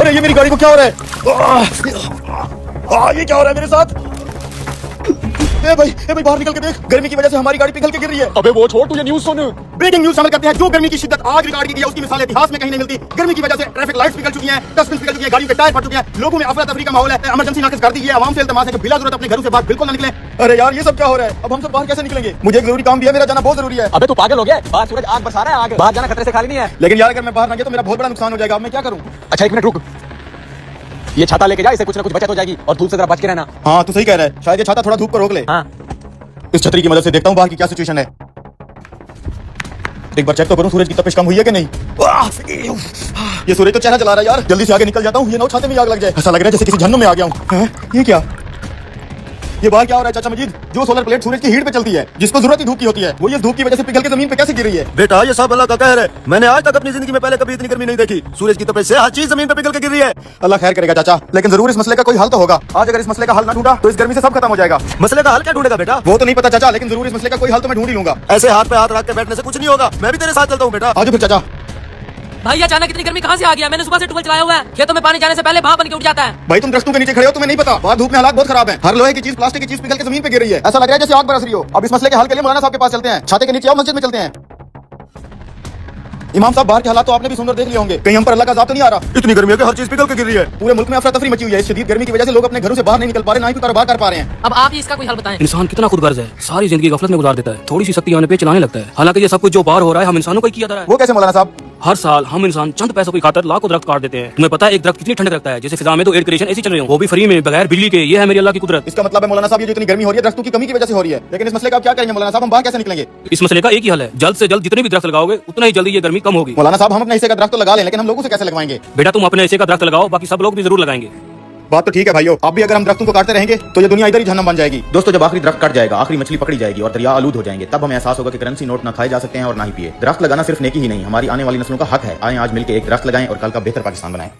अरे ये मेरी गाड़ी को क्या हो रहा है? ये क्या हो रहा है मेरे साथ? ए भाई बाहर निकल के देख, गर्मी की वजह से हमारी गाड़ी पिघल के गिर रही है। अबे वो छोड़, तुझे न्यूज़ सुन। ब्रेकिंग न्यूज शामिल करते हैं। जो गर्मी की शिद्दत आज रिकॉर्ड की गई है उसकी मिसाल इतिहास में कहीं नहीं मिलती। गर्मी की वजह से ट्रैफिक लाइट्स पिघल चुकी हैं, डस्टबिन पिघल चुकी है, गाड़ियों के टायर फट चुके हैं, लोगों में अफरा तफरी का माहौल है। इमरजेंसी नाफिज कर दी है। आवाम से इल्तमास है कि बिला जरूरत अपने घरों से बाहर बिल्कुल ना निकले। अरे यार ये सब क्या हो रहा है? अब हम सब बाहर कैसे निकलेंगे? मुझे एक जरूरी काम भी है, मेरा जाना बहुत जरूरी है। अबे तू पागल हो गया? बाहर सूरज आग बरसा रहा है, आग बाहर जाना खतरे से खाली नहीं है। लेकिन यार अगर मैं बाहर ना गया तो मेरा बहुत बड़ा नुकसान हो जाएगा। अब मैं क्या करूं? अच्छा एक मिनट रुक, ये छाता लेके जा, इसे कुछ ना कुछ बचत हो जाएगी और धूप से जरा बच के रहना। हाँ तू सही कह रहा है, शायद ये छाता थोड़ा धूप को रोक ले। हाँ इस छतरी की मदद से देखता हूँ बाहर की क्या सिचुएशन है। एक बार चेक तो करूं सूरज की तपिश कम हुई है कि नहीं। ये सूरज तो चेहरा जला रहा है यार, जल्दी से आगे निकल जाता हूँ, ये ना छाते में आग लग जाए। ऐसा लग रहा है जैसे किसी जहन्नुम में आ गया हूँ। ये क्या? ये बाहर क्या हो रहा है चाचा मजीद? जो सोलर प्लेट सूरज की हीट पे चलती है, जिसको जरूरत ही धूप की होती है, वो ये धूप की वजह से पिघल के जमीन पे कैसे गिर रही है? बेटा ये सब अल्लाह का कहर है। मैंने आज तक अपनी जिंदगी में पहले कभी इतनी गर्मी नहीं देखी। सूरज की तपिश से हर चीज जमीन पे पिघल के गिर रही है। अल्लाह खैर करेगा चाचा, लेकिन जरूर इस मसले का कोई हल तो होगा। आज अगर इस मसले का हल ना ढूंढा तो इस गर्मी से सब खत्म हो जाएगा। मसले का हल क्या ढूंढेगा बेटा? वो तो नहीं पता चाचा, लेकिन जरूर इस मसले का कोई हल तो मैं ढूंढ ही लूंगा। ऐसे हाथ पे हाथ रख के बैठने से कुछ नहीं होगा। मैं भी तेरे साथ चलता हूँ बेटा। आज फिर चाचा। भाई अचानक इतनी गर्मी कहाँ से आ गया? मैंने सुबह से ट्यूबवेल चलाया हुआ है, खेतों में पानी जाने से पहले भाप बन के उठ जाता है। भाई तुम दरख्तों के नीचे खड़े हो, तुम्हें नहीं पता बाहर धूप में हालात बहुत खराब है। हर लोहे की चीज, प्लास्टिक की चीज पिघल के जमीन पे गिर रही है। ऐसा लग रहा है जैसे आग बरस रही हो। अब इस मसले के हल के लिए मौलाना साहब के पास चलते हैं। छाते के नीचे आओ, मस्जिद में चलते हैं। इमाम साहब बाहर के हालात तो आपने भी सुंदर देख लिए होंगे, कहीं हम पर अल्लाह का अज़ाब तो नहीं आ रहा? इतनी गर्मी है कि हर चीज पिघल के गिर रही है। पूरे मुल्क में अफरा तफरी मची हुई है। इस शदीद गर्मी की वजह से लोग अपने घरों से बाहर नहीं निकल पा रहे, ना ही कोई कारोबार कर पा रहे हैं। अब आप ही इसका कोई हल बताएं। इंसान कितना खुदगर्ज है, सारी जिंदगी गफलत में गुजार देता है, थोड़ी सी सख्ती आने पे चलाने लगता है। हालांकि ये सब कुछ जो बाहर हो रहा है हम इंसानों को ही किया जा रहा है। वो कैसे मौलाना साहब? हर साल हम इंसान चंद पैसों की खातिर लाखों दरख्त काट देते हैं। तुम्हें पता है एक दरख्त कितनी ठंडक रखता है? जैसे फिजा में तो एयर कंडीशन ऐसी चल रही हो, वो भी फ्री में बगैर बिजली के। ये है मेरी अल्लाह की कुदरत। इसका मतलब है मौलाना साहब ये जो इतनी गर्मी हो रही है दरख्तों की कमी की वजह से हो रही है। लेकिन इस मसले का आप क्या करेंगे मौलाना साहब? हम बाहर कैसे निकलेंगे? इस मसले का एक ही हल है, जल्द से जल्द जितने भी दरख्त लगाओगे उतना ही जल्दी ये गर्मी कम होगी। मौलाना साहब हम अपने हिस्से का दरख्त तो लगा लें, लेकिन हम लोगों से कैसे लगवाएंगे? बेटा तुम अपने हिस्से का दरख्त लगाओ, बाकी सब लोग भी जरूर लगाएंगे। बात तो ठीक है भाइयों, अब भी अगर हम दरख्तों को काटते रहेंगे तो ये दुनिया इधर ही जहन्नम बन जाएगी। दोस्तों जब आखिरी दरख्त कट जाएगा, आखिरी मछली पकड़ी जाएगी और दरिया आलूद हो जाएंगे, तब हमें एहसास होगा कि करेंसी नोट ना खाए जा सकते हैं और ना ही पिए। दरख्त लगाना सिर्फ नेकी ही नहीं, हमारी आने वाली नस्लों का हक है। आए आज मिलकर एक दरख्त लगाएं और कल का बेहतर पाकिस्तान बनाएं।